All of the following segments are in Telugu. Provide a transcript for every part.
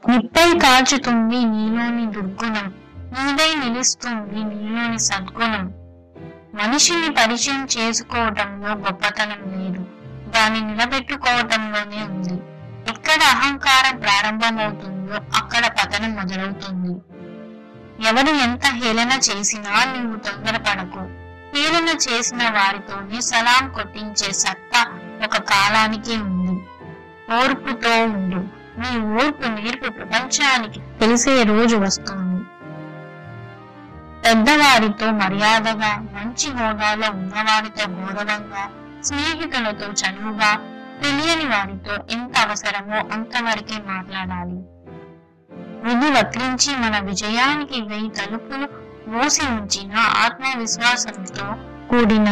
నిప్పై కాల్చుతుంది నీలోని దుర్గుణం, నీదై నిలుస్తుంది నీలోని సద్గుణం. మనిషిని పరిచయం చేసుకోవటంలో గొప్పతనం లేదు, దాన్ని నిలబెట్టుకోవటంలోనే ఉంది. ఎక్కడ అహంకారం ప్రారంభమవుతుందో అక్కడ పతనం మొదలవుతుంది. ఎవరు ఎంత హేళన చేసినా నువ్వు తొందరపడకు. హేళన చేసిన వారితోనే సలాం కొట్టించే సత్తా ఒక కాలానికి ఉంది. ఓర్పుతో ఉండు. నీ ఓర్పు నేర్పు ప్రపంచానికి తెలిసే రోజు వస్తుంది. పెద్దవారితో మర్యాదగా, మంచి హోదాలో ఉన్నవారితో గౌరవంగా, స్నేహితులతో చనువుగా, తెలియని వారితో ఎంత అవసరమో అంతవరకే మాట్లాడాలి. విధి వక్రించి మన విజయానికి 1000 తలుపులు మూసి ఉంచిన ఆత్మవిశ్వాసంతో కూడిన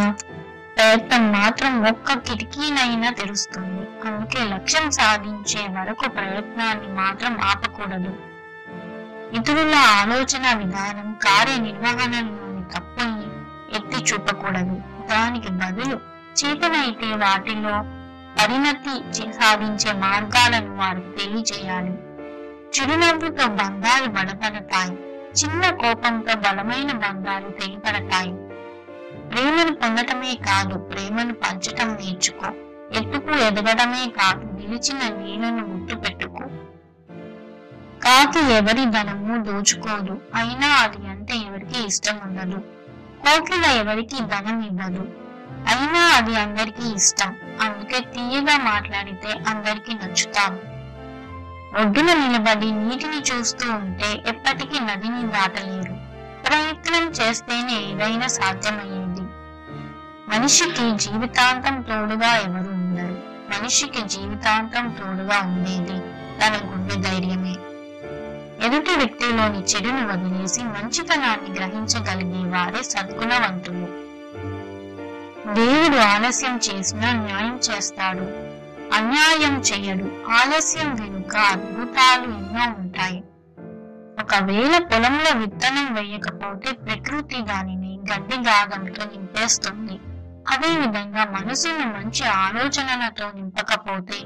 ప్రయత్నం మాత్రం ఒక్క కిటికీనైనా తెరుస్తుంది. అందుకే లక్ష్యం సాధించే వరకు ప్రయత్నాన్ని మాత్రం ఆపకూడదు. ఇతరుల ఆలోచన విధానం, కార్యనిర్వహణలోని తప్పుల్ని ఎత్తి చూపకూడదు. దానికి బదులు చేతనైతే వాటిలో పరిణతి సాధించే మార్గాలను వారికి తెలియజేయాలి. చిరునవ్వుతో బంధాలు బలపడతాయి, చిన్న కోపంతో బలమైన బంధాలు తెగిపడతాయి. ప్రేమను పొందటమే కాదు, ప్రేమను పంచటం నేర్చుకో. ఎత్తుకు ఎదగడమే కాదు, నిలిచిన నీళ్లను గుర్తు పెట్టుకో. కాకి ఎవరి ధనము దోచుకోదు, అయినా అది అంటే ఎవరికి ఇష్టం ఉండదు. కోకిల ఎవరికి ధనం ఇవ్వదు, అయినా అది అందరికీ ఇష్టం. అందుకే తీయగా మాట్లాడితే అందరికీ నచ్చుతాము. ఒడ్డున నిలబడి నీటిని చూస్తూ ఉంటే ఎప్పటికీ నదిని దాటలేరు. ప్రయత్నం చేస్తేనే ఏదైనా సాధ్యమయ్యేది. మనిషికి జీవితాంతం తోడుగా ఎవరు ఉండరు. మనిషికి జీవితాంతం తోడుగా ఉండేది తన గుండె ధైర్యమే. ఎదుటి వ్యక్తిలోని చెడును వదిలేసి మంచితనాన్ని గ్రహించగలిగే వారే సద్గుణవంతులు. దేవుడు ఆలస్యం చేసినా న్యాయం చేస్తాడు, అన్యాయం చేయడు. ఆలస్యం వెనుక అద్భుతాలు ఎన్నో ఉంటాయి. ఒకవేళ పొలంలో విత్తనం వేయకపోతే ప్రకృతి దానిని గడ్డి గాగంతో నింపేస్తుంది. అదే విధంగా మనసును మంచి ఆలోచనలతో నింపకపోతే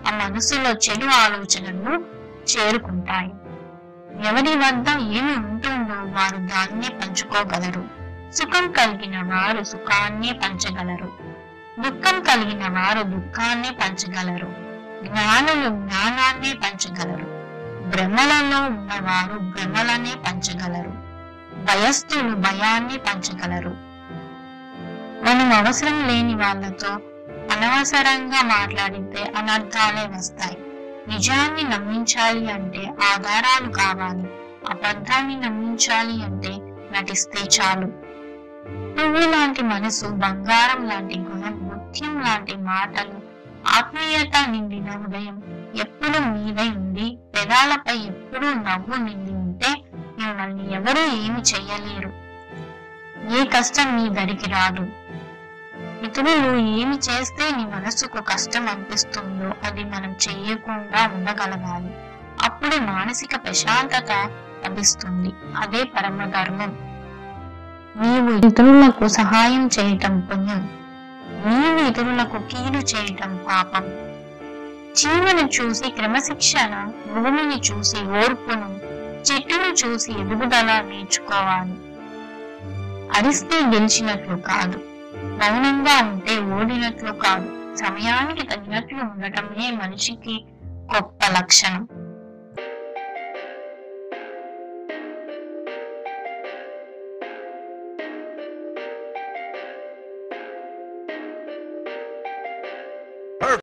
ఆ మనసులో చెడు ఆలోచనలు చేరుకుంటాయి. ఎవరి వద్ద ఏమి ఉంటుందో వారు దాన్నే పంచుకోగలరు. సుఖం కలిగిన వారు సుఖాన్నే పంచగలరు, దుఃఖం కలిగిన వారు దుఃఖాన్నే పంచగలరు. జ్ఞానులు జ్ఞానాన్నే పంచగలరు, భ్రమలలో ఉన్నవారు భ్రమలనే పంచగలరు, భయస్థులు భయాన్ని పంచగలరు. మనం అవసరం లేని వాళ్ళతో అనవసరంగా మాట్లాడితే అనర్థాలే వస్తాయి. నిజాన్ని నమ్మించాలి అంటే ఆధారాలు కావాలి, అబద్ధాన్ని నమ్మించాలి అంటే నటిస్తే చాలు. పువ్వు లాంటి మనసు, బంగారం లాంటి గుణం, ముత్యం లాంటి మాటలు, ఆత్మీయత నిండిన హృదయం ఎప్పుడు మీదై ఉండి పెదాలపై ఎప్పుడూ నవ్వు నిండి ఉంటే మిమ్మల్ని ఎవరూ ఏమి చెయ్యలేరు. ఏ కష్టం మీ దరికి రాదు. ఇతరులు ఏమి చేస్తే నీ మనసుకు కష్టం అనిపిస్తుందో అది మనం చెయ్యకుండా ఉండగలగాలి. అప్పుడు మానసిక ప్రశాంతత లభిస్తుంది. అదే పరమ ధర్మం. నీవు ఇతరులకు సహాయం చేయటం పుణ్యం, నీవు ఇతరులకు కీడు చేయటం పాపం. చీమను చూసి క్రమశిక్షణ, భూమిని చూసి ఓర్పును, చెట్టును చూసి ఎదుగుదల నేర్చుకోవాలి. అరిస్తే గెలిచినట్లు కాదు, మౌనంగా ఉంటే ఓడినట్లు కాదు. సమయానికి తగినట్లు ఉండటమే మనిషికి గొప్ప లక్షణం.